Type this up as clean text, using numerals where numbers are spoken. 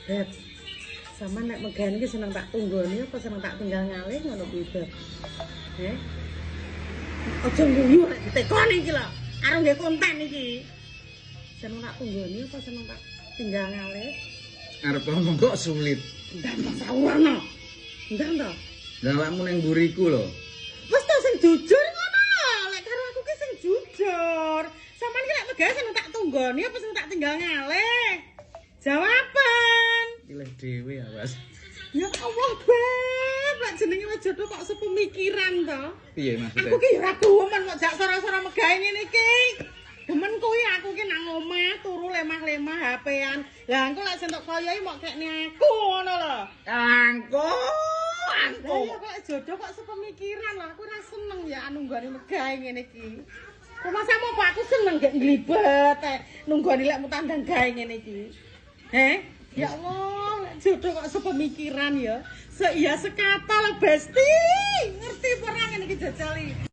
Beb, sama nek megan iki seneng tak tunggoni apa seneng tak tinggal ngalih ngono kuwi, Beb. Aja nguyu nek ditekoni iki lho. Arep nggih konten iki. Seneng tak tunggoni apa seneng tak tinggal ngalih? Arep ngomong kok sulit. Ndak saurana. Ndak to. Lah awakmu ning mburiku lho. Wes to sing jujur ngono. Lek karo aku ki sing jujur. Sampeyan ki lek megan seneng tak tunggoni apa seneng tak tinggal ngalih? Jawaban. Pilih dhewe ya, Mas. Ya Allah, Beb, lek jenenge wis jodoh kok sepemikiran to. Piye maksudnya? Aku ki ora demen kok jak sora-sora megawe ngene iki. Demen kuwi aku ki nang omah turu lemah-lemah HP-an. Lah engko lek sentuk koyoki mok kekne aku ngono lho. Angko. Ya kok jodoh kok sepemikiran lho. Aku ora seneng ya nunggoni megawe ngene iki. Kok masa mau aku seneng gek nglibet nunggoni lek mutandang gawe ngene iki. Ya Allah, jodoh kok sepemikiran ya. Iya sekata lho, Besti. Ngerti ora ngene iki jajali.